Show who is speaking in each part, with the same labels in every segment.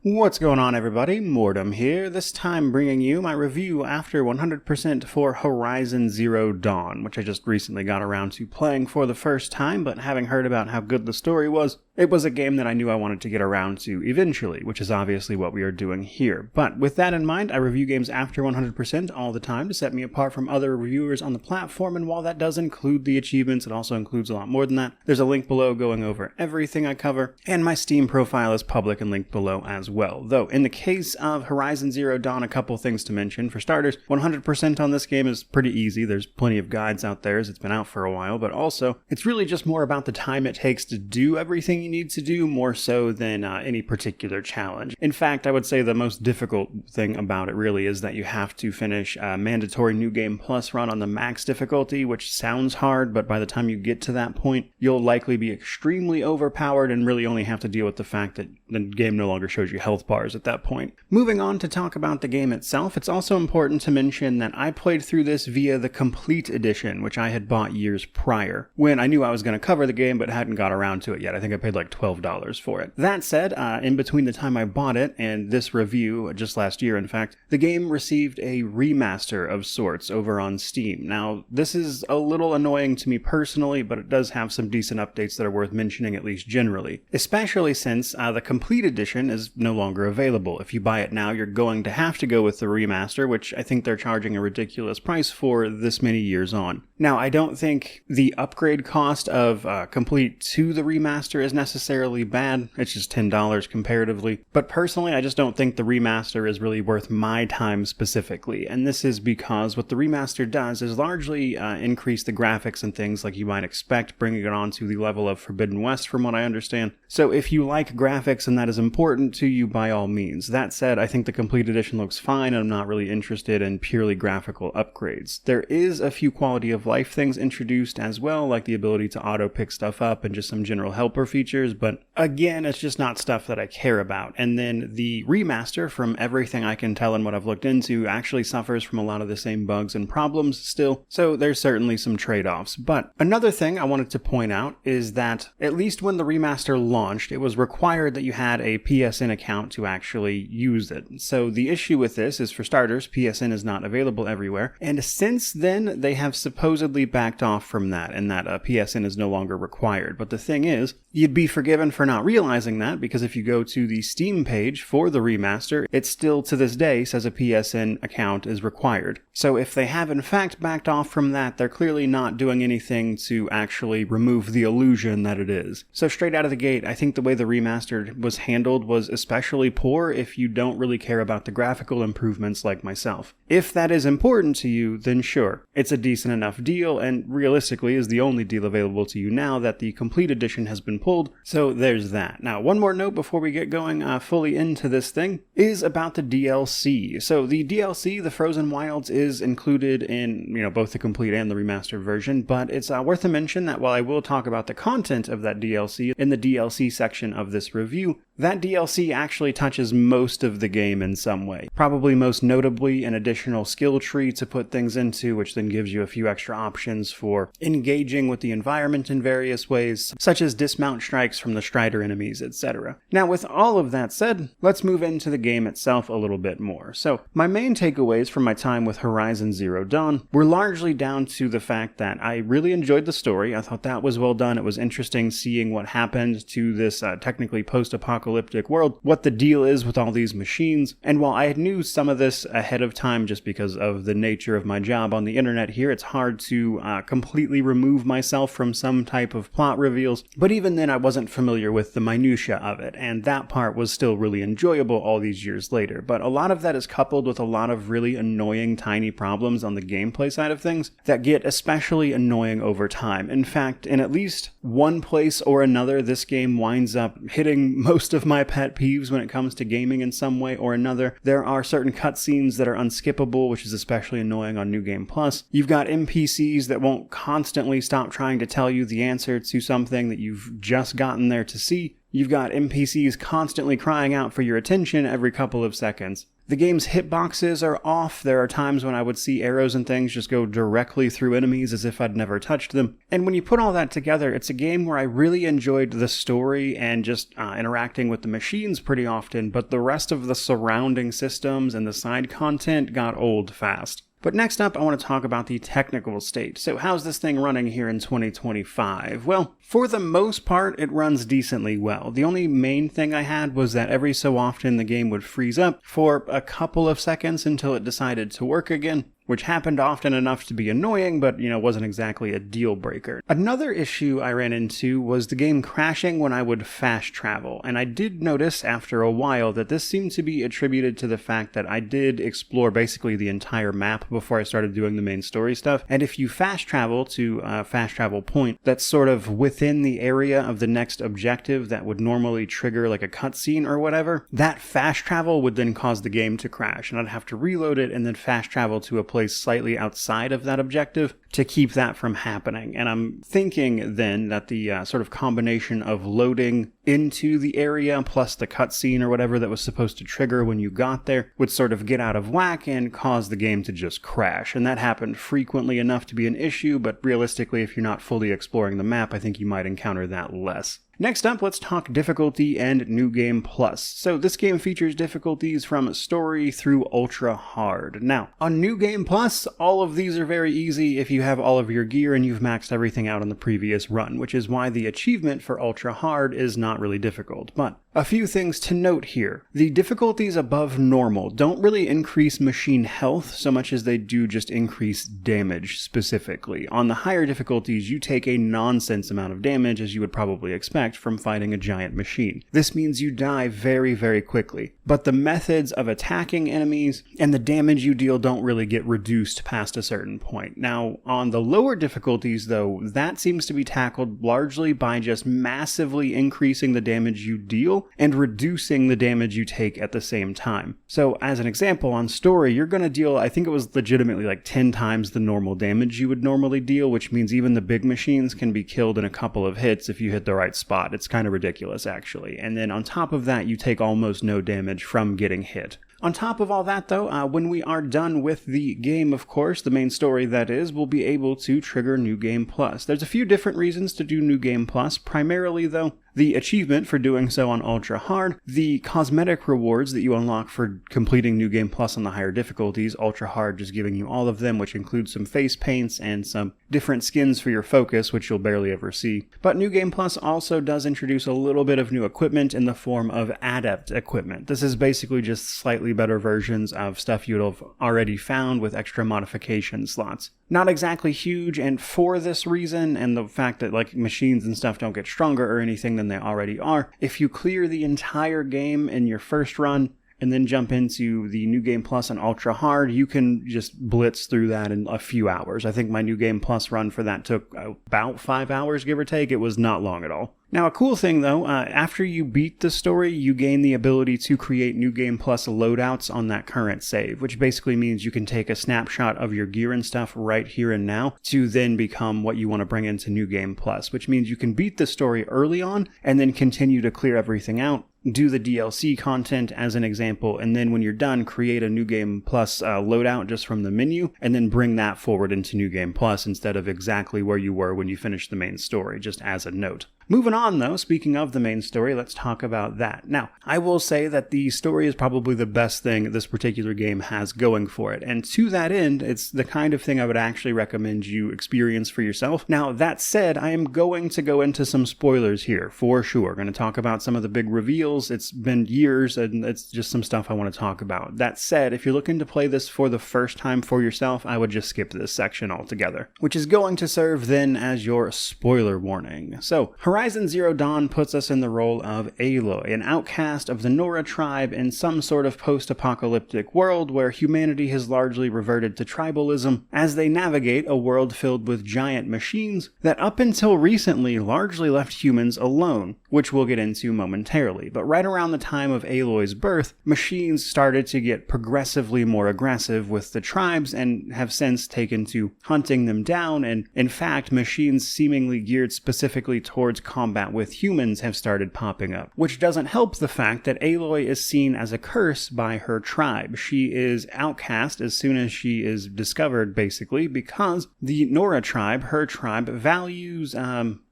Speaker 1: What's going on, everybody? Mortem here, this time bringing you my review after 100% for Horizon Zero Dawn, which I just recently got around to playing for the first time, but having heard about how good the story was, it was a game that I knew I wanted to get around to eventually, which is obviously what we are doing here. But with that in mind, I review games after 100% all the time to set me apart from other reviewers on the platform, and while that does include the achievements, it also includes a lot more than that. There's a link below going over everything I cover, and my Steam profile is public and linked below as well. Though, in the case of Horizon Zero Dawn, a couple things to mention. For starters, 100% on this game is pretty easy. There's plenty of guides out there as it's been out for a while, but also, it's really just more about the time it takes to do everything you need to do, more so than any particular challenge. In fact, I would say the most difficult thing about it really is that you have to finish a mandatory New Game Plus run on the max difficulty, which sounds hard, but by the time you get to that point, you'll likely be extremely overpowered and really only have to deal with the fact that the game no longer shows you health bars at that point. Moving on to talk about the game itself, it's also important to mention that I played through this via the Complete Edition, which I had bought years prior, when I knew I was going to cover the game but hadn't got around to it yet. I think I paid like $12 for it. That said, in between the time I bought it and this review, just last year in fact, the game received a remaster of sorts over on Steam. Now, this is a little annoying to me personally, but it does have some decent updates that are worth mentioning, at least generally. Especially since the Complete Edition is no longer available. If you buy it now, you're going to have to go with the remaster, which I think they're charging a ridiculous price for this many years on. Now, I don't think the upgrade cost of Complete to the remaster is necessarily bad. It's just $10 comparatively. But personally, I just don't think the remaster is really worth my time specifically. And this is because what the remaster does is largely increase the graphics and things like you might expect, bringing it on to the level of Forbidden West from what I understand. So if you like graphics and that is important to you, by all means. That said, I think the Complete Edition looks fine, and I'm not really interested in purely graphical upgrades. There is a few quality of life things introduced as well, like the ability to auto-pick stuff up and just some general helper features, but again, it's just not stuff that I care about. And then the remaster, from everything I can tell and what I've looked into, actually suffers from a lot of the same bugs and problems still, so there's certainly some trade-offs. But another thing I wanted to point out is that, at least when the remaster launched, it was required that you had a PSN account to actually use it. So the issue with this is, for starters, PSN is not available everywhere, and since then they have supposedly backed off from that, and that PSN is no longer required. But the thing is, you'd be forgiven for not realizing that, because if you go to the Steam page for the remaster, it still to this day says a PSN account is required. So if they have in fact backed off from that, they're clearly not doing anything to actually remove the illusion that it is. So straight out of the gate, I think the way the remaster was handled was especially poor if you don't really care about the graphical improvements like myself. If that is important to you, then sure, it's a decent enough deal, and realistically is the only deal available to you now that the Complete Edition has been pulled, so there's that. Now, one more note before we get going fully into this thing is about the DLC. So the DLC, the Frozen Wilds, is included in, both the complete and the remastered version, but it's worth a mention that while I will talk about the content of that DLC in the DLC section of this review, that DLC actually touches most of the game in some way. Probably most notably an additional skill tree to put things into, which then gives you a few extra options for engaging with the environment in various ways, such as dismount strikes from the Strider enemies, etc. Now, with all of that said, let's move into the game itself a little bit more. So, my main takeaways from my time with Horizon Zero Dawn were largely down to the fact that I really enjoyed the story. I thought that was well done. It was interesting seeing what happened to this technically post-apocalyptic world, what the deal is with all these machines, and while I knew some of this ahead of time just because of the nature of my job on the internet here, it's hard to completely remove myself from some type of plot reveals, but even then I wasn't familiar with the minutia of it, and that part was still really enjoyable all these years later. But a lot of that is coupled with a lot of really annoying tiny problems on the gameplay side of things that get especially annoying over time. In fact, in at least one place or another, this game winds up hitting most of my pet peeves when it comes to gaming in some way or another. There are certain cutscenes that are unskippable, which is especially annoying on New Game Plus. You've got NPCs that won't constantly stop trying to tell you the answer to something that you've just gotten there to see. You've got NPCs constantly crying out for your attention every couple of seconds. The game's hitboxes are off. There are times when I would see arrows and things just go directly through enemies as if I'd never touched them. And when you put all that together, it's a game where I really enjoyed the story and just interacting with the machines pretty often, but the rest of the surrounding systems and the side content got old fast. But next up, I want to talk about the technical state. So how's this thing running here in 2025? Well, for the most part, it runs decently well. The only main thing I had was that every so often the game would freeze up for a couple of seconds until it decided to work again, which happened often enough to be annoying, but, wasn't exactly a deal breaker. Another issue I ran into was the game crashing when I would fast travel, and I did notice after a while that this seemed to be attributed to the fact that I did explore basically the entire map before I started doing the main story stuff, and if you fast travel to a fast travel point that's sort of within the area of the next objective that would normally trigger like a cutscene or whatever, that fast travel would then cause the game to crash, and I'd have to reload it and then fast travel to a place slightly outside of that objective to keep that from happening. And I'm thinking then that the sort of combination of loading into the area plus the cutscene or whatever that was supposed to trigger when you got there would sort of get out of whack and cause the game to just crash. And that happened frequently enough to be an issue, but realistically, if you're not fully exploring the map, I think you might encounter that less. Next up, let's talk difficulty and New Game Plus. So this game features difficulties from story through ultra hard. Now, on New Game Plus, all of these are very easy if you have all of your gear and you've maxed everything out on the previous run, which is why the achievement for ultra hard is not really difficult. But a few things to note here. The difficulties above normal don't really increase machine health so much as they do just increase damage specifically. On the higher difficulties, you take a nonsense amount of damage, as you would probably expect from fighting a giant machine. This means you die very, very quickly. But the methods of attacking enemies and the damage you deal don't really get reduced past a certain point. Now, on the lower difficulties though, that seems to be tackled largely by just massively increasing the damage you deal and reducing the damage you take at the same time. So as an example, on story, you're going to deal, I think it was legitimately like 10 times the normal damage you would normally deal, which means even the big machines can be killed in a couple of hits if you hit the right spot. It's kind of ridiculous, actually. And then on top of that, you take almost no damage from getting hit. On top of all that, though, when we are done with the game, of course, the main story that is, we'll be able to trigger New Game Plus. There's a few different reasons to do New Game Plus. Primarily, though, the achievement for doing so on Ultra Hard, the cosmetic rewards that you unlock for completing New Game Plus on the higher difficulties, Ultra Hard just giving you all of them, which includes some face paints and some different skins for your focus, which you'll barely ever see. But New Game Plus also does introduce a little bit of new equipment in the form of adept equipment. This is basically just slightly better versions of stuff you'd have already found with extra modification slots. Not exactly huge, and for this reason, and the fact that like machines and stuff don't get stronger or anything than they already are, if you clear the entire game in your first run and then jump into the New Game Plus and Ultra Hard, you can just blitz through that in a few hours. I think my New Game Plus run for that took about 5 hours, give or take. It was not long at all. Now, a cool thing, though, after you beat the story, you gain the ability to create New Game Plus loadouts on that current save, which basically means you can take a snapshot of your gear and stuff right here and now to then become what you want to bring into New Game Plus, which means you can beat the story early on and then continue to clear everything out, do the DLC content as an example, and then when you're done, create a New Game Plus loadout just from the menu, and then bring that forward into New Game Plus instead of exactly where you were when you finished the main story, just as a note. Moving on, though, speaking of the main story, let's talk about that. Now, I will say that the story is probably the best thing this particular game has going for it, and to that end, it's the kind of thing I would actually recommend you experience for yourself. Now, that said, I am going to go into some spoilers here, for sure. We're going to talk about some of the big reveals. It's been years, and it's just some stuff I want to talk about. That said, if you're looking to play this for the first time for yourself, I would just skip this section altogether, which is going to serve then as your spoiler warning. So, Horizon Zero Dawn puts us in the role of Aloy, an outcast of the Nora tribe in some sort of post-apocalyptic world where humanity has largely reverted to tribalism as they navigate a world filled with giant machines that up until recently largely left humans alone, which we'll get into momentarily. But right around the time of Aloy's birth, machines started to get progressively more aggressive with the tribes and have since taken to hunting them down, and in fact, machines seemingly geared specifically towards combat with humans have started popping up, which doesn't help the fact that Aloy is seen as a curse by her tribe. She is outcast as soon as she is discovered, basically, because the Nora tribe, her tribe, values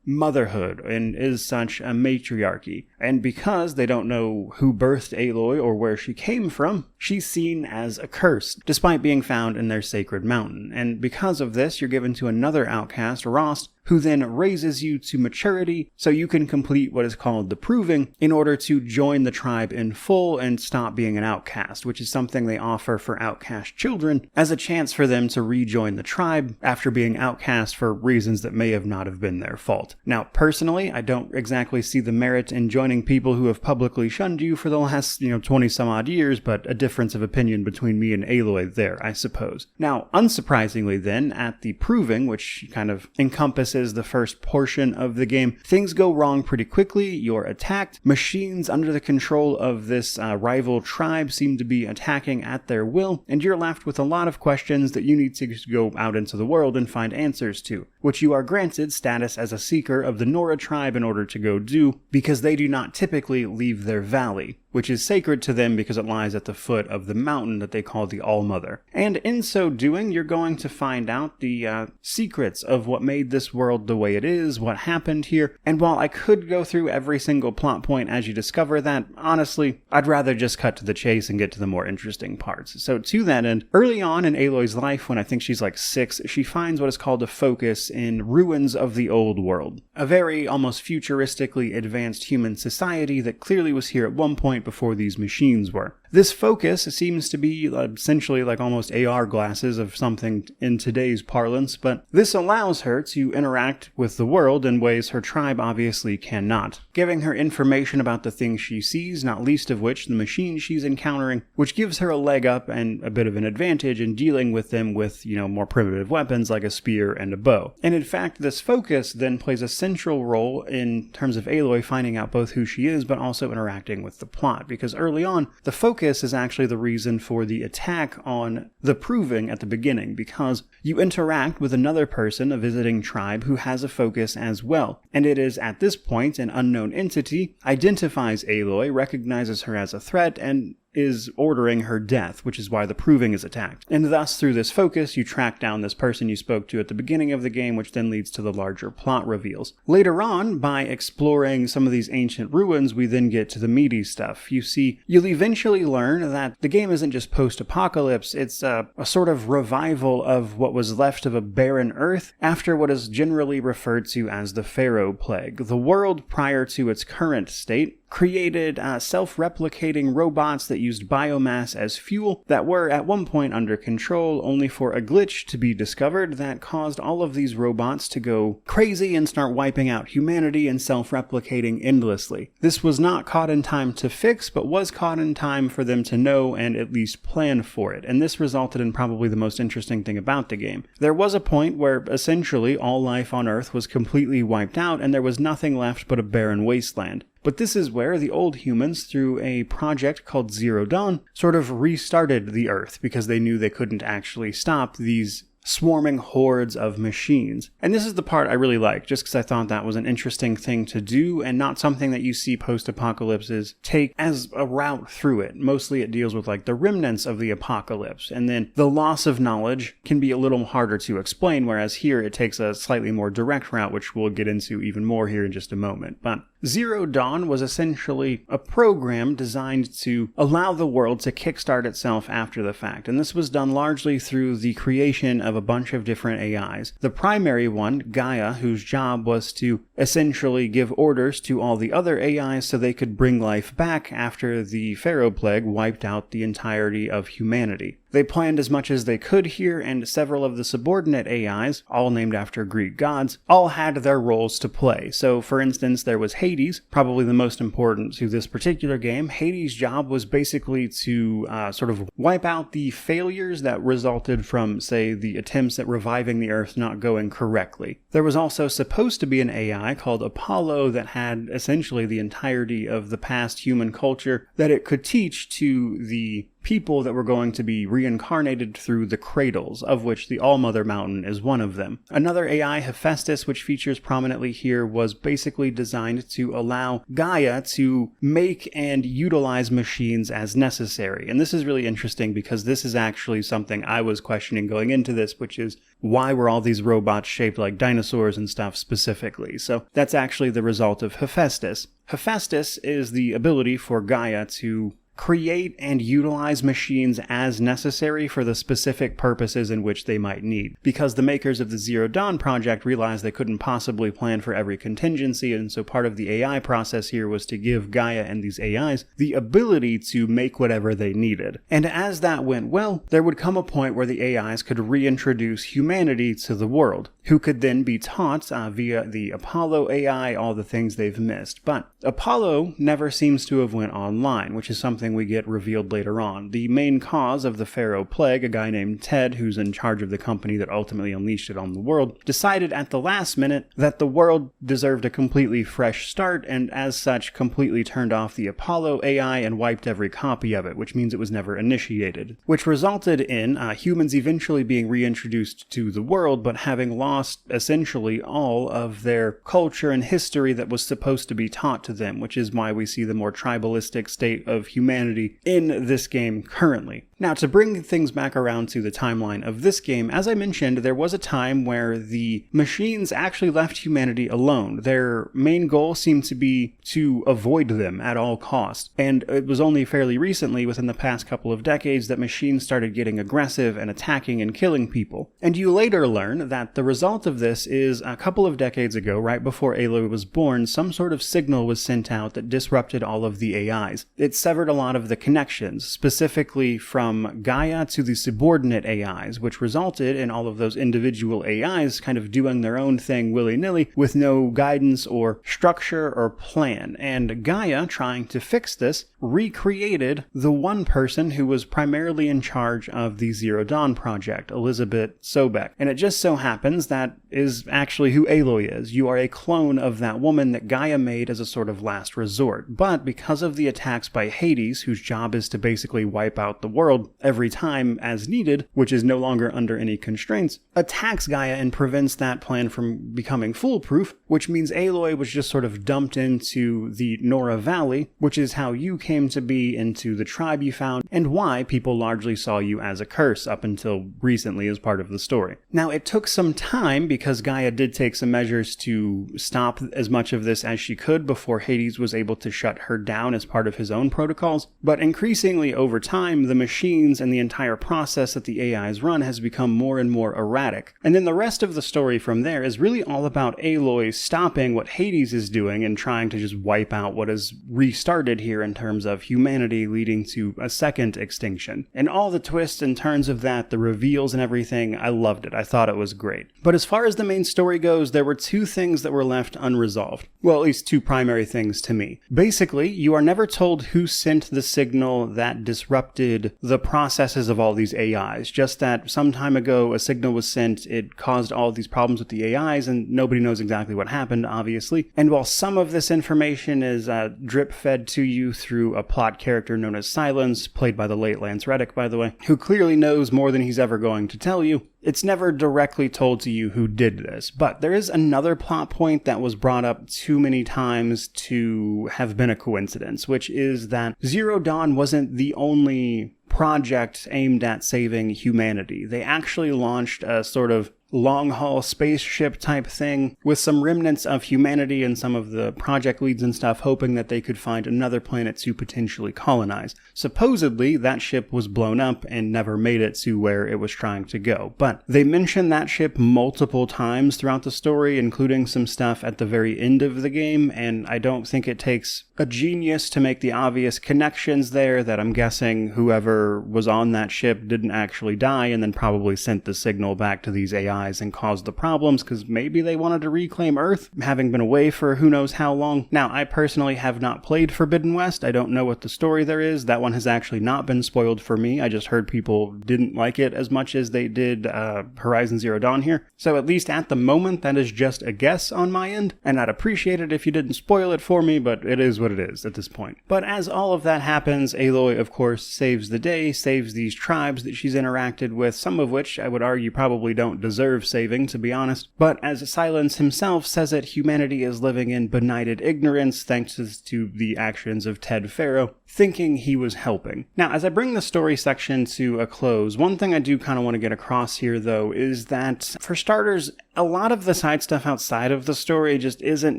Speaker 1: motherhood and is such a matriarchy. And because they don't know who birthed Aloy or where she came from, she's seen as a curse, despite being found in their sacred mountain. And because of this, you're given to another outcast, Rost, who then raises you to maturity so you can complete what is called the Proving in order to join the tribe in full and stop being an outcast, which is something they offer for outcast children as a chance for them to rejoin the tribe after being outcast for reasons that may have not have been their fault. Now, personally, I don't exactly see the merit in joining people who have publicly shunned you for the last, 20 some odd years, but a difference of opinion between me and Aloy there, I suppose. Now, unsurprisingly then, at the Proving, which kind of encompasses the first portion of the game, things go wrong pretty quickly. You're attacked. Machines under the control of this rival tribe seem to be attacking at their will, and you're left with a lot of questions that you need to go out into the world and find answers to, which you are granted status as a seeker of the Nora tribe in order to go do, because they do not typically leave their valley, which is sacred to them because it lies at the foot of the mountain that they call the All-Mother. And in so doing, you're going to find out the secrets of what made this world the way it is, what happened here. And while I could go through every single plot point as you discover that, honestly, I'd rather just cut to the chase and get to the more interesting parts. So to that end, early on in Aloy's life, when I think she's like 6, she finds what is called a focus in ruins of the old world. A very almost futuristically advanced human society that clearly was here at one point before these machines were. This focus seems to be essentially like almost AR glasses of something in today's parlance, but this allows her to interact with the world in ways her tribe obviously cannot, giving her information about the things she sees, not least of which the machines she's encountering, which gives her a leg up and a bit of an advantage in dealing with them with, more primitive weapons like a spear and a bow. And in fact, this focus then plays a central role in terms of Aloy finding out both who she is, but also interacting with the plot, because early on, the focus is actually the reason for the attack on the Proving at the beginning, because you interact with another person, a visiting tribe, who has a focus as well. And it is at this point an unknown entity identifies Aloy, recognizes her as a threat, and is ordering her death, which is why the Proving is attacked. And thus, through this focus, you track down this person you spoke to at the beginning of the game, which then leads to the larger plot reveals. Later on, by exploring some of these ancient ruins, we then get to the meaty stuff. You'll eventually learn that the game isn't just post-apocalypse, it's a sort of revival of what was left of a barren Earth after what is generally referred to as the Pharaoh Plague. The world prior to its current state created self-replicating robots that used biomass as fuel that were at one point under control, only for a glitch to be discovered that caused all of these robots to go crazy and start wiping out humanity and self-replicating endlessly. This was not caught in time to fix, but was caught in time for them to know and at least plan for it, and this resulted in probably the most interesting thing about the game. There was a point where essentially all life on Earth was completely wiped out and there was nothing left but a barren wasteland. But this is where the old humans, through a project called Zero Dawn, sort of restarted the Earth because they knew they couldn't actually stop these swarming hordes of machines. And this is the part I really like, just because I thought that was an interesting thing to do and not something that you see post-apocalypses take as a route through it. Mostly it deals with like the remnants of the apocalypse, and then the loss of knowledge can be a little harder to explain, whereas here it takes a slightly more direct route, which we'll get into even more here in just a moment. But Zero Dawn was essentially a program designed to allow the world to kickstart itself after the fact, and this was done largely through the creation of a bunch of different AIs. The primary one, Gaia, whose job was to essentially give orders to all the other AIs so they could bring life back after the Pharaoh Plague wiped out the entirety of humanity. They planned as much as they could here, and several of the subordinate AIs, all named after Greek gods, all had their roles to play. So, for instance, there was Hades, probably the most important to this particular game. Hades' job was basically to sort of wipe out the failures that resulted from, say, the attempts at reviving the Earth not going correctly. There was also supposed to be an AI called Apollo that had essentially the entirety of the past human culture that it could teach to the people that were going to be reincarnated through the cradles, of which the All-Mother Mountain is one of them. Another AI, Hephaestus, which features prominently here, was basically designed to allow Gaia to make and utilize machines as necessary. And this is really interesting because this is actually something I was questioning going into this, which is why were all these robots shaped like dinosaurs and stuff specifically? So that's actually the result of Hephaestus. Hephaestus is the ability for Gaia to create and utilize machines as necessary for the specific purposes in which they might need. Because the makers of the Zero Dawn project realized they couldn't possibly plan for every contingency, and so part of the AI process here was to give Gaia and these AIs the ability to make whatever they needed. And as that went well, there would come a point where the AIs could reintroduce humanity to the world, who could then be taught via the Apollo AI all the things they've missed. But Apollo never seems to have went online, which is something we get revealed later on. The main cause of the Pharaoh Plague, a guy named Ted, who's in charge of the company that ultimately unleashed it on the world, decided at the last minute that the world deserved a completely fresh start, and as such completely turned off the Apollo AI and wiped every copy of it, which means it was never initiated. Which resulted in humans eventually being reintroduced to the world, but having lost essentially all of their culture and history that was supposed to be taught to them, which is why we see the more tribalistic state of humanity in this game currently. Now, to bring things back around to the timeline of this game, as I mentioned, there was a time where the machines actually left humanity alone. Their main goal seemed to be to avoid them at all costs. And it was only fairly recently, within the past couple of decades, that machines started getting aggressive and attacking and killing people. And you later learn that the result of this is a couple of decades ago, right before Aloy was born, some sort of signal was sent out that disrupted all of the AIs. It severed a lot of the connections, specifically from Gaia to the subordinate AIs, which resulted in all of those individual AIs kind of doing their own thing willy-nilly with no guidance or structure or plan. And Gaia, trying to fix this, recreated the one person who was primarily in charge of the Zero Dawn project, Elizabeth Sobek. And it just so happens that is actually who Aloy is. You are a clone of that woman that Gaia made as a sort of last resort. But because of the attacks by Hades, whose job is to basically wipe out the world every time as needed, which is no longer under any constraints, attacks Gaia and prevents that plan from becoming foolproof, which means Aloy was just sort of dumped into the Nora Valley, which is how you came to be, into the tribe you found, and why people largely saw you as a curse up until recently as part of the story. Now, it took some time because Gaia did take some measures to stop as much of this as she could before Hades was able to shut her down as part of his own protocols, but increasingly over time, the machines and the entire process that the AIs run has become more and more erratic. And then the rest of the story from there is really all about Aloy stopping what Hades is doing and trying to just wipe out what is restarted here in terms of humanity, leading to a second extinction. And all the twists and turns of that, the reveals and everything, I loved it. I thought it was great. But as far as the main story goes, there were two things that were left unresolved. Well, at least two primary things to me. Basically, you are never told who sent the signal that disrupted the processes of all these AIs. Just that some time ago, a signal was sent, it caused all these problems with the AIs, and nobody knows exactly what happened, obviously. And while some of this information is drip-fed to you through a plot character known as Silence, played by the late Lance Reddick, by the way, who clearly knows more than he's ever going to tell you, it's never directly told to you who did this. But there is another plot point that was brought up too many times to have been a coincidence, which is that Zero Dawn wasn't the only project aimed at saving humanity. They actually launched a sort of long-haul spaceship type thing with some remnants of humanity and some of the project leads and stuff, hoping that they could find another planet to potentially colonize. Supposedly, that ship was blown up and never made it to where it was trying to go. But they mention that ship multiple times throughout the story, including some stuff at the very end of the game, and I don't think it takes a genius to make the obvious connections there that I'm guessing whoever was on that ship didn't actually die and then probably sent the signal back to these AIs and caused the problems because maybe they wanted to reclaim Earth, having been away for who knows how long. Now, I personally have not played Forbidden West. I don't know what the story there is. That one has actually not been spoiled for me. I just heard people didn't like it as much as they did Horizon Zero Dawn here. So at least at the moment, that is just a guess on my end, and I'd appreciate it if you didn't spoil it for me, but it is what what it is at this point. But as all of that happens, Aloy, of course, saves the day, saves these tribes that she's interacted with, some of which I would argue probably don't deserve saving, to be honest. But as Silence himself says it, humanity is living in benighted ignorance thanks to the actions of Ted Faro, thinking he was helping. Now, as I bring the story section to a close, one thing I do kind of want to get across here, though, is that, for starters, a lot of the side stuff outside of the story just isn't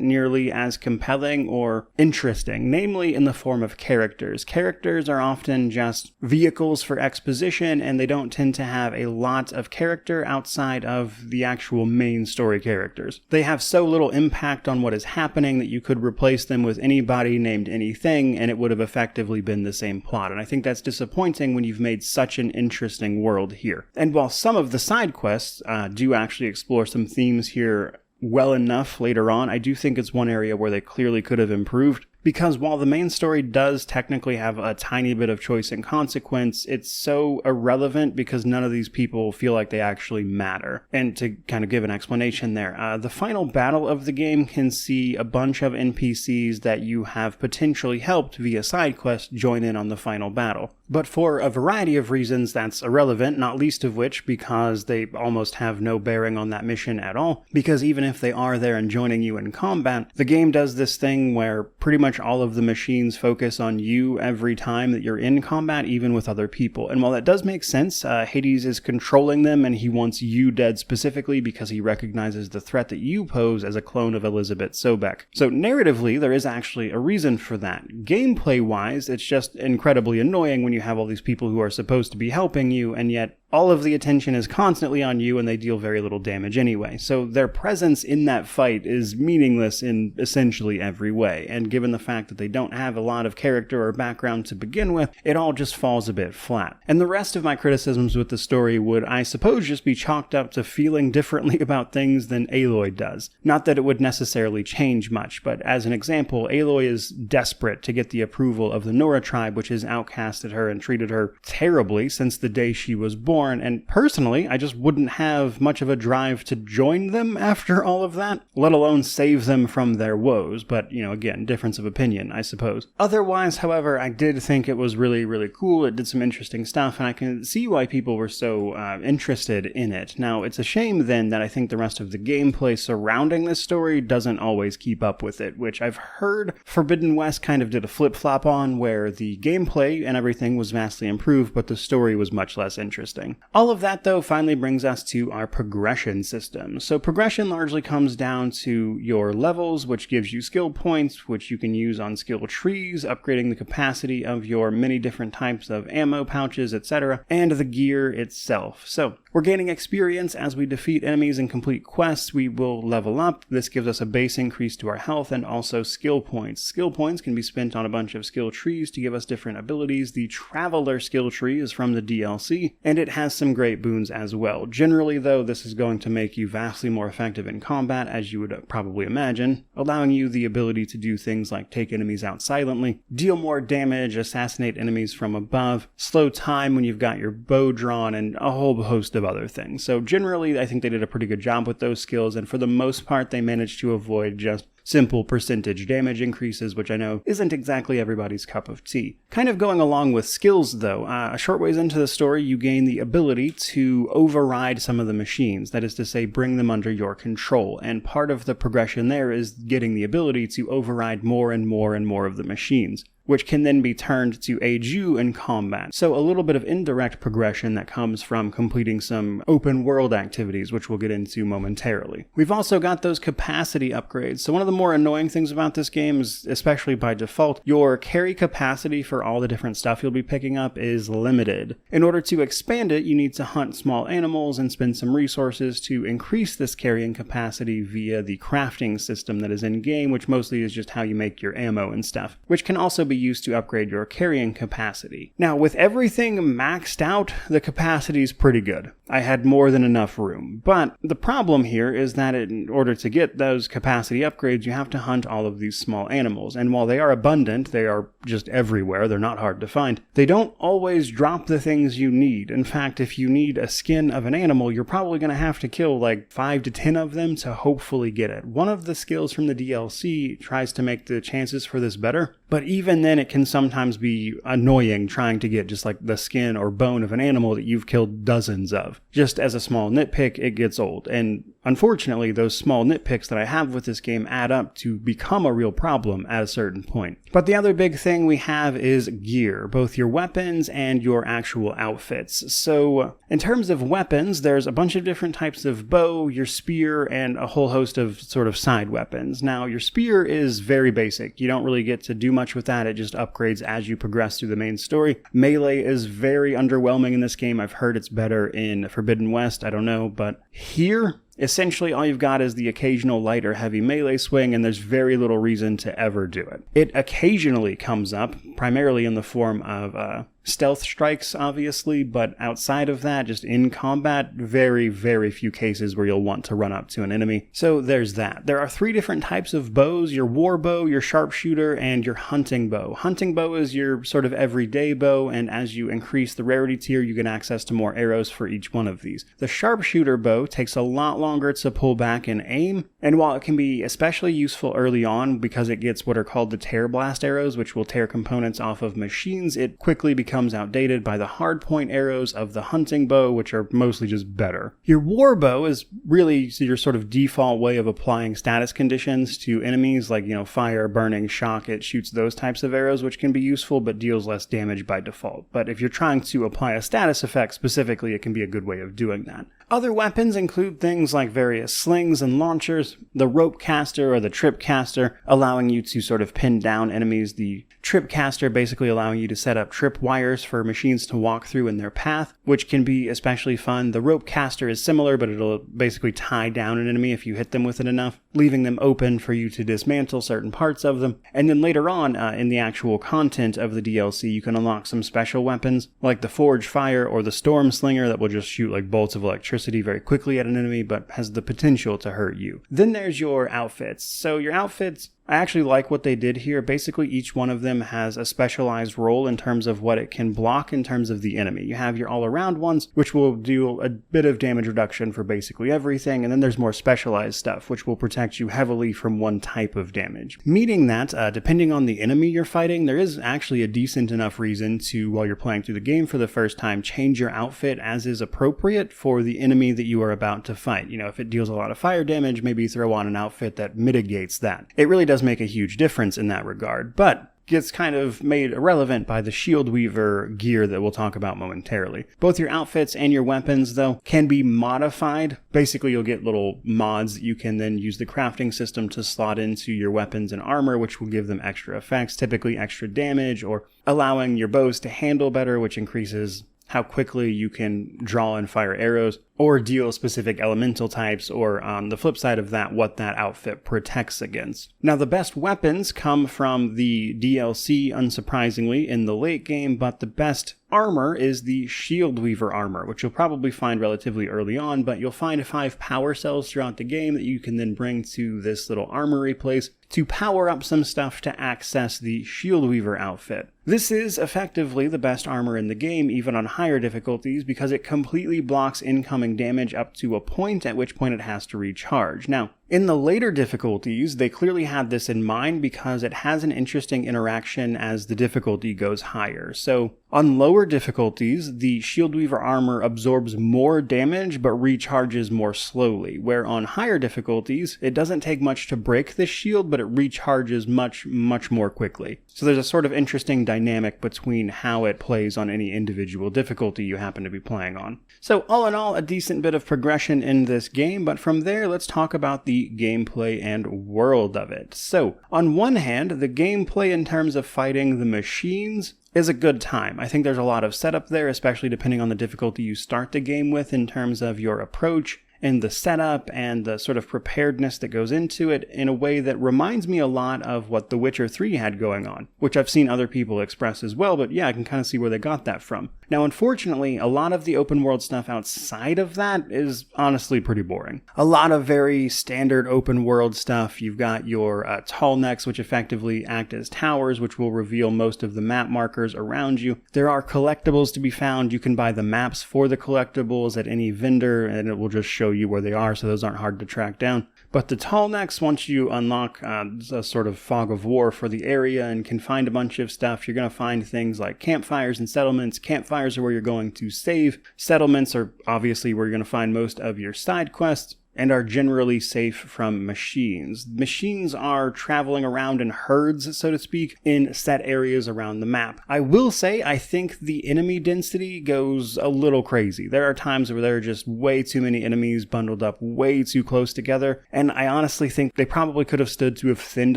Speaker 1: nearly as compelling or interesting, namely in the form of characters. Characters are often just vehicles for exposition, and they don't tend to have a lot of character outside of the actual main story characters. They have so little impact on what is happening that you could replace them with anybody named anything, and it would have effectively been the same plot, and I think that's disappointing when you've made such an interesting world here. And while some of the side quests do actually explore some themes here well enough later on, I do think it's one area where they clearly could have improved. Because while the main story does technically have a tiny bit of choice and consequence, it's so irrelevant because none of these people feel like they actually matter. And to kind of give an explanation there, the final battle of the game can see a bunch of NPCs that you have potentially helped via side quest join in on the final battle. But for a variety of reasons, that's irrelevant, not least of which because they almost have no bearing on that mission at all. Because even if they are there and joining you in combat, the game does this thing where pretty much all of the machines focus on you every time that you're in combat, even with other people. And while that does make sense, Hades is controlling them and he wants you dead specifically because he recognizes the threat that you pose as a clone of Elizabeth Sobek. So narratively, there is actually a reason for that. Gameplay-wise, it's just incredibly annoying when you have all these people who are supposed to be helping you, and yet all of the attention is constantly on you and they deal very little damage anyway. So their presence in that fight is meaningless in essentially every way. And given the fact that they don't have a lot of character or background to begin with, it all just falls a bit flat. And the rest of my criticisms with the story would, I suppose, just be chalked up to feeling differently about things than Aloy does. Not that it would necessarily change much, but as an example, Aloy is desperate to get the approval of the Nora tribe, which has outcasted her and treated her terribly since the day she was born. And personally, I just wouldn't have much of a drive to join them after all of that, let alone save them from their woes. But, again, difference of opinion, I suppose. Otherwise, however, I did think it was really, really cool. It did some interesting stuff, and I can see why people were so interested in it. Now, it's a shame then that I think the rest of the gameplay surrounding this story doesn't always keep up with it, which I've heard Forbidden West kind of did a flip-flop on, where the gameplay and everything was vastly improved, but the story was much less interesting. All of that, though, finally brings us to our progression system. So progression largely comes down to your levels, which gives you skill points, which you can use on skill trees, upgrading the capacity of your many different types of ammo pouches, etc., and the gear itself. So we're gaining experience as we defeat enemies and complete quests. We will level up. This gives us a base increase to our health and also skill points. Skill points can be spent on a bunch of skill trees to give us different abilities. The Traveler skill tree is from the DLC, and it has some great boons as well. Generally, though, this is going to make you vastly more effective in combat, as you would probably imagine, allowing you the ability to do things like take enemies out silently, deal more damage, assassinate enemies from above, slow time when you've got your bow drawn, and a whole host of other things. So generally, I think they did a pretty good job with those skills, and for the most part, they managed to avoid just simple percentage damage increases, which I know isn't exactly everybody's cup of tea. Kind of going along with skills, though, a short ways into the story, you gain the ability to override some of the machines, that is to say, bring them under your control, and part of the progression there is getting the ability to override more and more and more of the machines, which can then be turned to aid you in combat. So a little bit of indirect progression that comes from completing some open world activities, which we'll get into momentarily. We've also got those capacity upgrades. So one of the more annoying things about this game is, especially by default, your carry capacity for all the different stuff you'll be picking up is limited. In order to expand it, you need to hunt small animals and spend some resources to increase this carrying capacity via the crafting system that is in game, which mostly is just how you make your ammo and stuff, which can also be be used to upgrade your carrying capacity. Now, with everything maxed out, the capacity is pretty good. I had more than enough room, but the problem here is that in order to get those capacity upgrades, you have to hunt all of these small animals, and while they are abundant, they are just everywhere, they're not hard to find, they don't always drop the things you need. In fact, if you need a skin of an animal, you're probably going to have to kill like 5 to 10 of them to hopefully get it. One of the skills from the DLC tries to make the chances for this better, but even then it can sometimes be annoying trying to get just like the skin or bone of an animal that you've killed dozens of. Just as a small nitpick, it gets old, and unfortunately those small nitpicks that I have with this game add up to become a real problem at a certain point. But the other big thing we have is gear, both your weapons and your actual outfits. So in terms of weapons, there's a bunch of different types of bow, your spear, and a whole host of sort of side weapons. Now, your spear is very basic. You don't really get to do much with that. It just upgrades as you progress through the main story. Melee is very underwhelming in this game. I've heard it's better in Forbidden West. I don't know, but here, essentially all you've got is the occasional light or heavy melee swing, and there's very little reason to ever do it. It occasionally comes up, primarily in the form of stealth strikes, obviously, but outside of that, just in combat, very, very few cases where you'll want to run up to an enemy. So there's that. There are 3 different types of bows: your war bow, your sharpshooter, and your hunting bow. Hunting bow is your sort of everyday bow, and as you increase the rarity tier, you get access to more arrows for each one of these. The sharpshooter bow takes a lot longer to pull back and aim, and while it can be especially useful early on because it gets what are called the tear blast arrows, which will tear components off of machines, it quickly becomes outdated by the hardpoint arrows of the hunting bow, which are mostly just better. Your war bow is really your sort of default way of applying status conditions to enemies, like, fire, burning, shock. It shoots those types of arrows, which can be useful but deals less damage by default. But if you're trying to apply a status effect specifically, it can be a good way of doing that. Other weapons include things like various slings and launchers, the rope caster or the trip caster, allowing you to sort of pin down enemies, the trip caster basically allowing you to set up trip wires for machines to walk through in their path, which can be especially fun. The rope caster is similar, but it'll basically tie down an enemy if you hit them with it enough, leaving them open for you to dismantle certain parts of them. And then later on, in the actual content of the DLC, you can unlock some special weapons, like the Forge Fire or the Storm Slinger that will just shoot like bolts of electricity very quickly at an enemy, but has the potential to hurt you. Then there's your outfits. So your outfits, I actually like what they did here. Basically, each one of them has a specialized role in terms of what it can block in terms of the enemy. You have your all-around ones, which will do a bit of damage reduction for basically everything, and then there's more specialized stuff, which will protect you heavily from one type of damage. Meaning that, depending on the enemy you're fighting, there is actually a decent enough reason to, while you're playing through the game for the first time, change your outfit as is appropriate for the enemy that you are about to fight. If it deals a lot of fire damage, maybe throw on an outfit that mitigates that. It really does make a huge difference in that regard, but gets kind of made irrelevant by the Shield Weaver gear that we'll talk about momentarily. Both your outfits and your weapons, though, can be modified. Basically, you'll get little mods that you can then use the crafting system to slot into your weapons and armor, which will give them extra effects, typically extra damage, or allowing your bows to handle better, which increases how quickly you can draw and fire arrows, or deal specific elemental types, or on the flip side of that, what that outfit protects against. Now, the best weapons come from the DLC, unsurprisingly, in the late game, but the best armor is the Shield Weaver armor, which you'll probably find relatively early on, but you'll find 5 power cells throughout the game that you can then bring to this little armory place to power up some stuff to access the Shield Weaver outfit. This is effectively the best armor in the game, even on higher difficulties, because it completely blocks incoming damage up to a point, at which point it has to recharge. Now, in the later difficulties, they clearly had this in mind because it has an interesting interaction as the difficulty goes higher. So, on lower difficulties, the Shield Weaver armor absorbs more damage but recharges more slowly, where on higher difficulties, it doesn't take much to break the shield, but it recharges much, much more quickly. So there's a sort of interesting dynamic between how it plays on any individual difficulty you happen to be playing on. So all in all, a decent bit of progression in this game, but from there, let's talk about the gameplay and world of it. So, on one hand, the gameplay in terms of fighting the machines is a good time. I think there's a lot of setup there, especially depending on the difficulty you start the game with in terms of your approach in the setup and the sort of preparedness that goes into it in a way that reminds me a lot of what The Witcher 3 had going on, which I've seen other people express as well, but yeah, I can kind of see where they got that from. Now, unfortunately, a lot of the open world stuff outside of that is honestly pretty boring. A lot of very standard open world stuff. You've got your tall necks, which effectively act as towers, which will reveal most of the map markers around you. There are collectibles to be found. You can buy the maps for the collectibles at any vendor, and it will just show you where they are, so those aren't hard to track down. But the tall necks, once you unlock a sort of fog of war for the area and can find a bunch of stuff, you're going to find things like campfires and settlements. Campfires are where you're going to save. Settlements are obviously where you're going to find most of your side quests, and are generally safe from machines. Machines are traveling around in herds, so to speak, in set areas around the map. I will say, I think the enemy density goes a little crazy. There are times where there are just way too many enemies bundled up way too close together, and I honestly think they probably could have stood to have thinned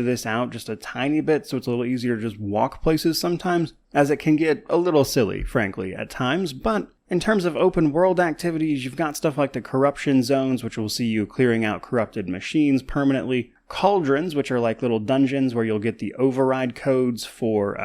Speaker 1: this out just a tiny bit, so it's a little easier to just walk places sometimes, as it can get a little silly, frankly, at times, but in terms of open world activities, you've got stuff like the corruption zones, which will see you clearing out corrupted machines permanently. Cauldrons, which are like little dungeons where you'll get the override codes for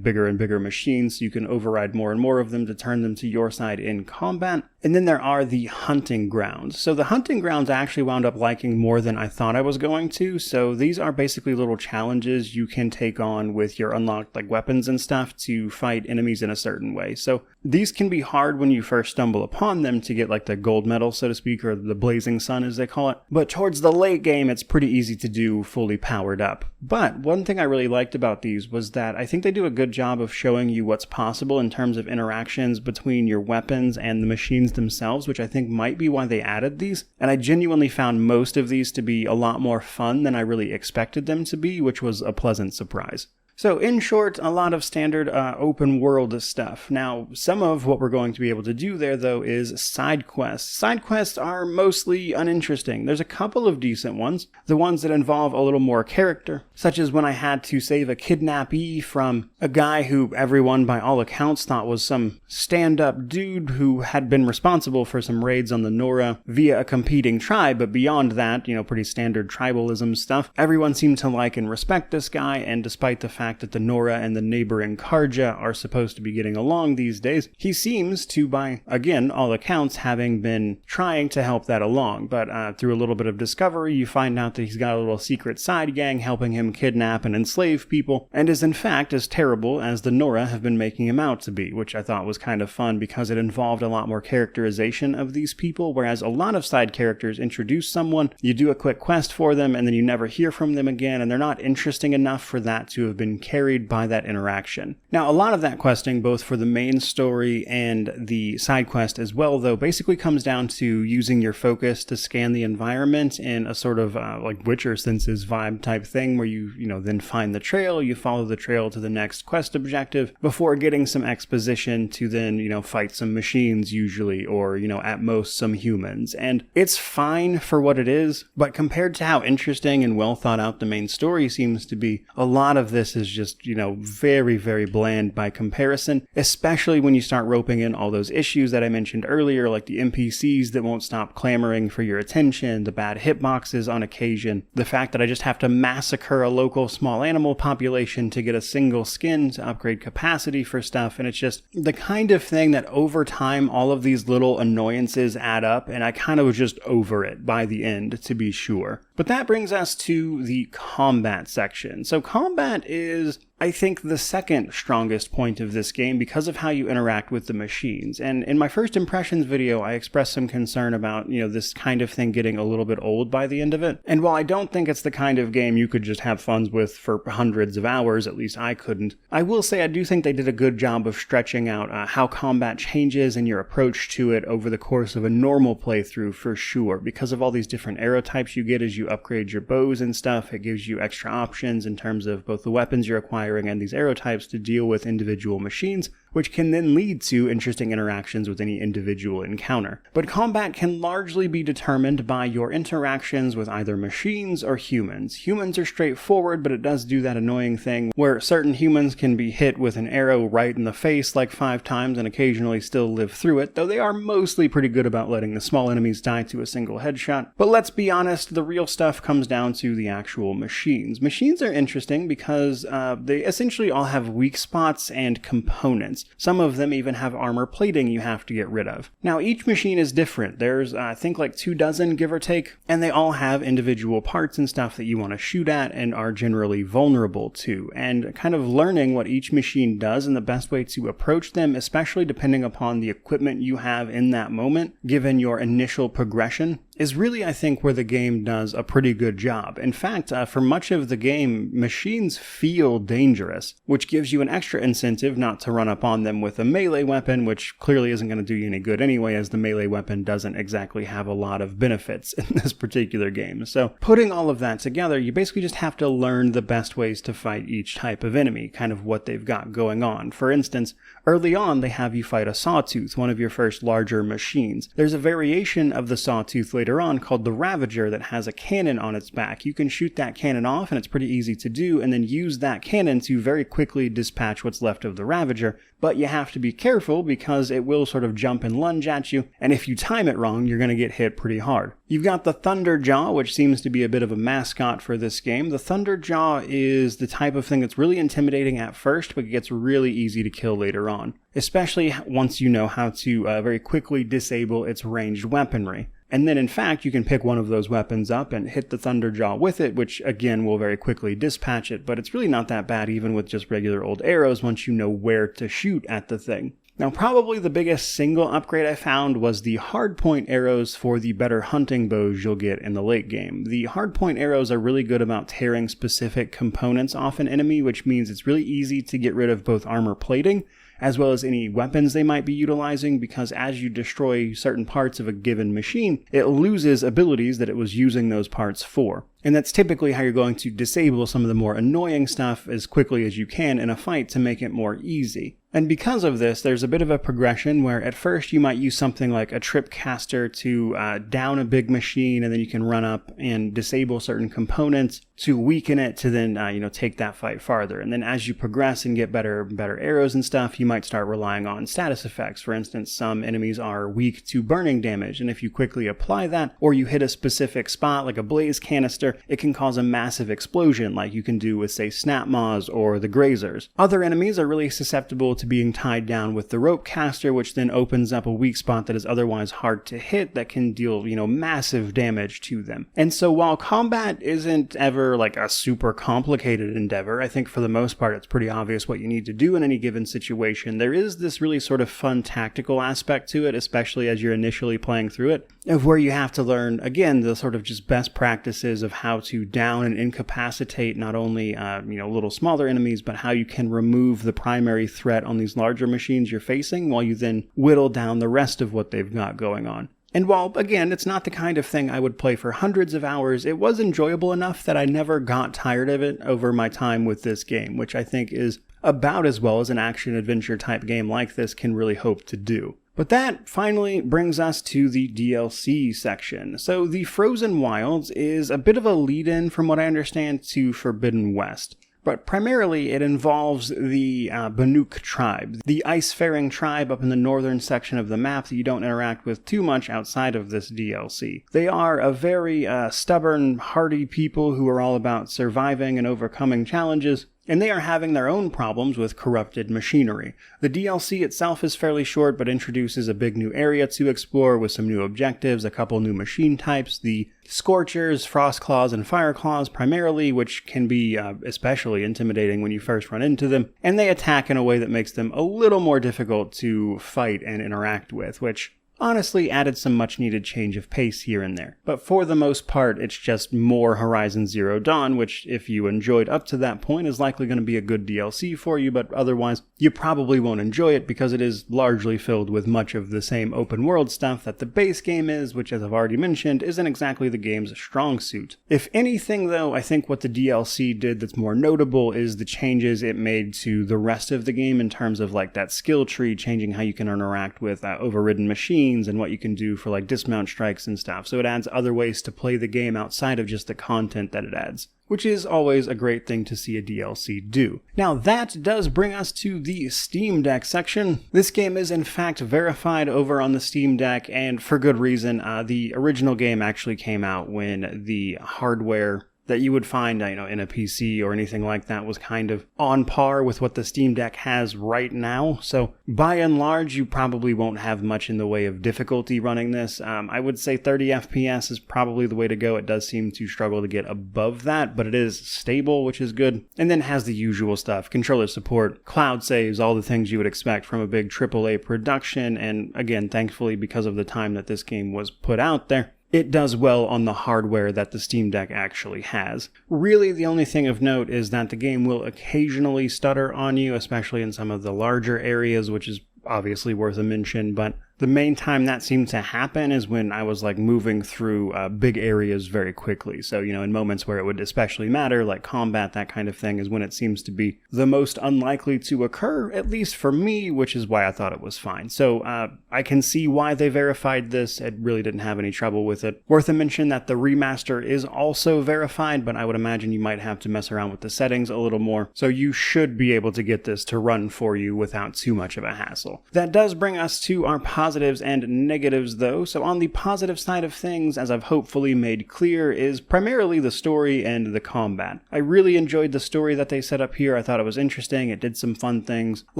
Speaker 1: bigger and bigger machines, so you can override more and more of them to turn them to your side in combat. And then there are the hunting grounds. So the hunting grounds I actually wound up liking more than I thought I was going to. So these are basically little challenges you can take on with your unlocked like weapons and stuff to fight enemies in a certain way. So these can be hard when you first stumble upon them to get like the gold medal, so to speak, or the blazing sun as they call it. But towards the late game, it's pretty easy to do fully powered up. But one thing I really liked about these was that I think they do a good job of showing you what's possible in terms of interactions between your weapons and the machines themselves, which I think might be why they added these. And I genuinely found most of these to be a lot more fun than I really expected them to be, which was a pleasant surprise. So in short, a lot of standard open world stuff. Now, some of what we're going to be able to do there, though, is side quests. Side quests are mostly uninteresting. There's a couple of decent ones. The ones that involve a little more character, such as when I had to save a kidnappee from a guy who everyone, by all accounts, thought was some stand-up dude who had been responsible for some raids on the Nora via a competing tribe, but beyond that, pretty standard tribalism stuff. Everyone seemed to like and respect this guy, and despite the fact that the Nora and the neighboring Karja are supposed to be getting along these days, he seems to, by, again, all accounts, having been trying to help that along. But through a little bit of discovery, you find out that he's got a little secret side gang helping him kidnap and enslave people, and is in fact as terrible as the Nora have been making him out to be, which I thought was kind of fun because it involved a lot more characterization of these people, whereas a lot of side characters introduce someone, you do a quick quest for them, and then you never hear from them again, and they're not interesting enough for that to have been carried by that interaction. Now, a lot of that questing, both for the main story and the side quest as well, though, basically comes down to using your focus to scan the environment in a sort of like Witcher Senses vibe type thing, where you then find the trail, you follow the trail to the next quest objective before getting some exposition to then, fight some machines usually, or, at most some humans. And it's fine for what it is, but compared to how interesting and well thought out the main story seems to be, a lot of this is just, very, very bland by comparison, especially when you start roping in all those issues that I mentioned earlier, like the NPCs that won't stop clamoring for your attention, the bad hitboxes on occasion, the fact that I just have to massacre a local small animal population to get a single skin to upgrade capacity for stuff, and it's just the kind of thing that over time all of these little annoyances add up, and I kind of was just over it by the end, to be sure. But that brings us to the combat section. So combat is, I think, the second strongest point of this game because of how you interact with the machines. And in my first impressions video, I expressed some concern about, this kind of thing getting a little bit old by the end of it. And while I don't think it's the kind of game you could just have fun with for hundreds of hours, at least I couldn't, I will say I do think they did a good job of stretching out how combat changes and your approach to it over the course of a normal playthrough for sure. Because of all these different arrow types you get as you upgrade your bows and stuff, it gives you extra options in terms of both the weapons you're acquiring and these arrow types to deal with individual machines, which can then lead to interesting interactions with any individual encounter. But combat can largely be determined by your interactions with either machines or humans. Humans are straightforward, but it does do that annoying thing where certain humans can be hit with an arrow right in the face like 5 times and occasionally still live through it, though they are mostly pretty good about letting the small enemies die to a single headshot. But let's be honest, the real stuff comes down to the actual machines. Machines are interesting because they essentially all have weak spots and components. Some of them even have armor plating you have to get rid of. Now, each machine is different. There's, I think, like 24, give or take, and they all have individual parts and stuff that you want to shoot at and are generally vulnerable to. And kind of learning what each machine does and the best way to approach them, especially depending upon the equipment you have in that moment, given your initial progression, is really, I think, where the game does a pretty good job. In fact, for much of the game, machines feel dangerous, which gives you an extra incentive not to run up on them with a melee weapon, which clearly isn't going to do you any good anyway, as the melee weapon doesn't exactly have a lot of benefits in this particular game. So putting all of that together, you basically just have to learn the best ways to fight each type of enemy, kind of what they've got going on. For instance, early on, they have you fight a sawtooth, one of your first larger machines. There's a variation of the sawtooth later on called the Ravager that has a cannon on its back. You can shoot that cannon off, and it's pretty easy to do, and then use that cannon to very quickly dispatch what's left of the Ravager. But you have to be careful because it will sort of jump and lunge at you, and if you time it wrong, you're going to get hit pretty hard. You've got the Thunderjaw, which seems to be a bit of a mascot for this game. The Thunderjaw is the type of thing that's really intimidating at first, but gets really easy to kill later on, especially once you know how to very quickly disable its ranged weaponry. And then, in fact, you can pick one of those weapons up and hit the Thunderjaw with it, which, again, will very quickly dispatch it, but it's really not that bad even with just regular old arrows once you know where to shoot at the thing. Now, probably the biggest single upgrade I found was the hardpoint arrows for the better hunting bows you'll get in the late game. The hardpoint arrows are really good about tearing specific components off an enemy, which means it's really easy to get rid of both armor plating as well as any weapons they might be utilizing, because as you destroy certain parts of a given machine, it loses abilities that it was using those parts for. And that's typically how you're going to disable some of the more annoying stuff as quickly as you can in a fight to make it more easy. And because of this, there's a bit of a progression where at first you might use something like a trip caster to down a big machine, and then you can run up and disable certain components to weaken it to then take that fight farther. And then as you progress and get better arrows and stuff, you might start relying on status effects. For instance, some enemies are weak to burning damage, and if you quickly apply that, or you hit a specific spot like a blaze canister, it can cause a massive explosion like you can do with, say, snap maws or the grazers. Other enemies are really susceptible to being tied down with the rope caster, which then opens up a weak spot that is otherwise hard to hit that can deal, massive damage to them. And so while combat isn't ever like a super complicated endeavor, I think for the most part it's pretty obvious what you need to do in any given situation. There is this really sort of fun tactical aspect to it, especially as you're initially playing through it, of where you have to learn, again, the sort of just best practices of how to down and incapacitate not only, little smaller enemies, but how you can remove the primary threat on these larger machines you're facing while you then whittle down the rest of what they've got going on. And while, again, it's not the kind of thing I would play for hundreds of hours, it was enjoyable enough that I never got tired of it over my time with this game, which I think is about as well as an action-adventure type game like this can really hope to do. But that finally brings us to the DLC section. So the Frozen Wilds is a bit of a lead-in, from what I understand, to Forbidden West. But primarily it involves the Banuk tribe, the ice-faring tribe up in the northern section of the map that you don't interact with too much outside of this DLC. They are a very stubborn, hardy people who are all about surviving and overcoming challenges, and they are having their own problems with corrupted machinery. The DLC itself is fairly short, but introduces a big new area to explore with some new objectives, a couple new machine types, the Scorchers, Frostclaws, and Fireclaws primarily, which can be especially intimidating when you first run into them, and they attack in a way that makes them a little more difficult to fight and interact with, which honestly added some much needed change of pace here and there. But for the most part, it's just more Horizon Zero Dawn, which if you enjoyed up to that point is likely going to be a good DLC for you, but otherwise you probably won't enjoy it because it is largely filled with much of the same open world stuff that the base game is, which as I've already mentioned isn't exactly the game's strong suit. If anything though, I think what the DLC did that's more notable is the changes it made to the rest of the game in terms of like that skill tree, changing how you can interact with overridden machines and what you can do for like dismount strikes and stuff. So it adds other ways to play the game outside of just the content that it adds, which is always a great thing to see a DLC do. Now that does bring us to the Steam Deck section. This game is in fact verified over on the Steam Deck, and for good reason. The original game actually came out when the hardware that you would find, in a PC or anything like that was kind of on par with what the Steam Deck has right now. So by and large, you probably won't have much in the way of difficulty running this. I would say 30 FPS is probably the way to go. It does seem to struggle to get above that, but it is stable, which is good. And then has the usual stuff: controller support, cloud saves, all the things you would expect from a big AAA production. And again, thankfully, because of the time that this game was put out there, it does well on the hardware that the Steam Deck actually has. Really, the only thing of note is that the game will occasionally stutter on you, especially in some of the larger areas, which is obviously worth a mention, but the main time that seemed to happen is when I was like moving through big areas very quickly. So, in moments where it would especially matter, like combat, that kind of thing, is when it seems to be the most unlikely to occur, at least for me, which is why I thought it was fine. So I can see why they verified this. I really didn't have any trouble with it. Worth a mention that the remaster is also verified, but I would imagine you might have to mess around with the settings a little more. So you should be able to get this to run for you without too much of a hassle. That does bring us to our positives and negatives though. So on the positive side of things, as I've hopefully made clear, is primarily the story and the combat. I really enjoyed the story that they set up here. I thought it was interesting. It did some fun things. A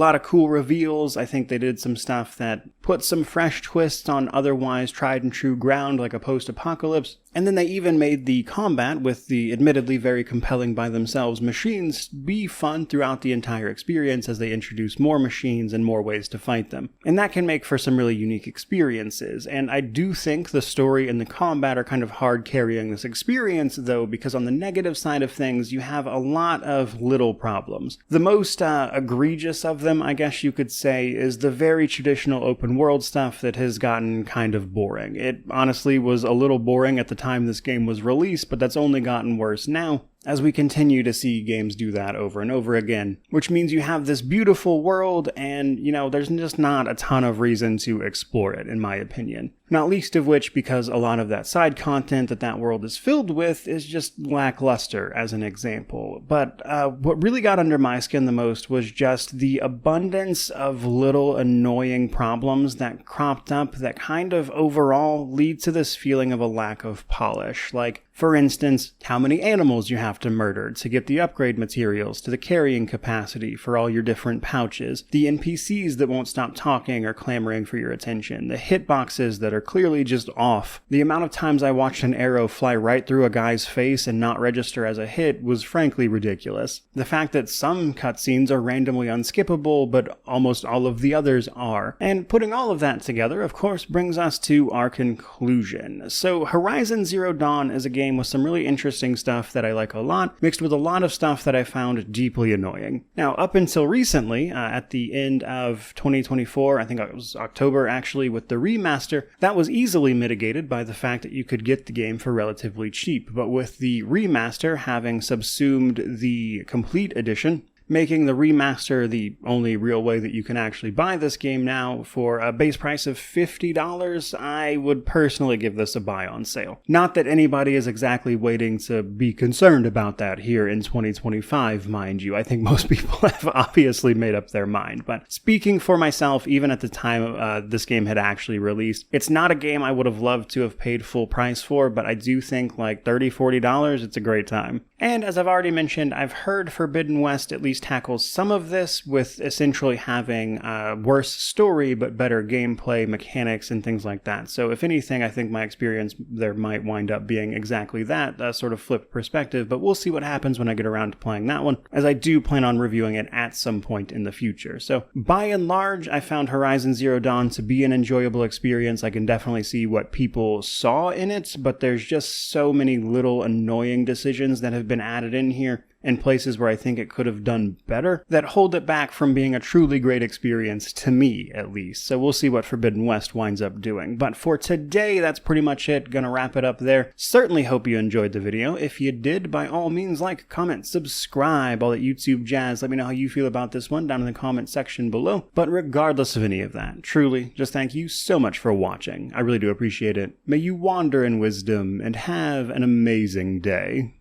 Speaker 1: lot of cool reveals. I think they did some stuff that put some fresh twists on otherwise tried and true ground, like a post-apocalypse. And then they even made the combat with the admittedly very compelling by themselves machines be fun throughout the entire experience as they introduce more machines and more ways to fight them. And that can make for some really unique experiences. And I do think the story and the combat are kind of hard carrying this experience though, because on the negative side of things, you have a lot of little problems. The most egregious of them, I guess you could say, is the very traditional open world stuff that has gotten kind of boring. It honestly was a little boring at the time this game was released, but that's only gotten worse now, as we continue to see games do that over and over again, which means you have this beautiful world and, there's just not a ton of reason to explore it, in my opinion. Not least of which because a lot of that side content that world is filled with is just lackluster, as an example. But what really got under my skin the most was just the abundance of little annoying problems that cropped up that kind of overall lead to this feeling of a lack of polish. Like, for instance, how many animals you have to murder to get the upgrade materials to the carrying capacity for all your different pouches, the NPCs that won't stop talking or clamoring for your attention, the hitboxes that are clearly just off. The amount of times I watched an arrow fly right through a guy's face and not register as a hit was frankly ridiculous. The fact that some cutscenes are randomly unskippable, but almost all of the others are. And putting all of that together, of course, brings us to our conclusion. So Horizon Zero Dawn is a game with some really interesting stuff that I like a lot, mixed with a lot of stuff that I found deeply annoying. Now, up until recently, at the end of 2024, I think it was October actually, with the remaster, that was easily mitigated by the fact that you could get the game for relatively cheap. But with the remaster having subsumed the complete edition, making the remaster the only real way that you can actually buy this game now for a base price of $50, I would personally give this a buy on sale. Not that anybody is exactly waiting to be concerned about that here in 2025, mind you. I think most people have obviously made up their mind. But speaking for myself, even at the time this game had actually released, it's not a game I would have loved to have paid full price for, but I do think like $30, $40, it's a great time. And as I've already mentioned, I've heard Forbidden West, at least least tackles some of this with essentially having a worse story but better gameplay mechanics and things like that. So if anything, I think my experience there might wind up being exactly that, a sort of flipped perspective, but we'll see what happens when I get around to playing that one, as I do plan on reviewing it at some point in the future. So by and large, I found Horizon Zero Dawn to be an enjoyable experience. I can definitely see what people saw in it, but there's just so many little annoying decisions that have been added in here, and places where I think it could have done better, that hold it back from being a truly great experience, to me at least. So we'll see what Forbidden West winds up doing. But for today, that's pretty much it. Gonna wrap it up there. Certainly hope you enjoyed the video. If you did, by all means, like, comment, subscribe, all that YouTube jazz. Let me know how you feel about this one down in the comment section below. But regardless of any of that, truly, just thank you so much for watching. I really do appreciate it. May you wander in wisdom and have an amazing day.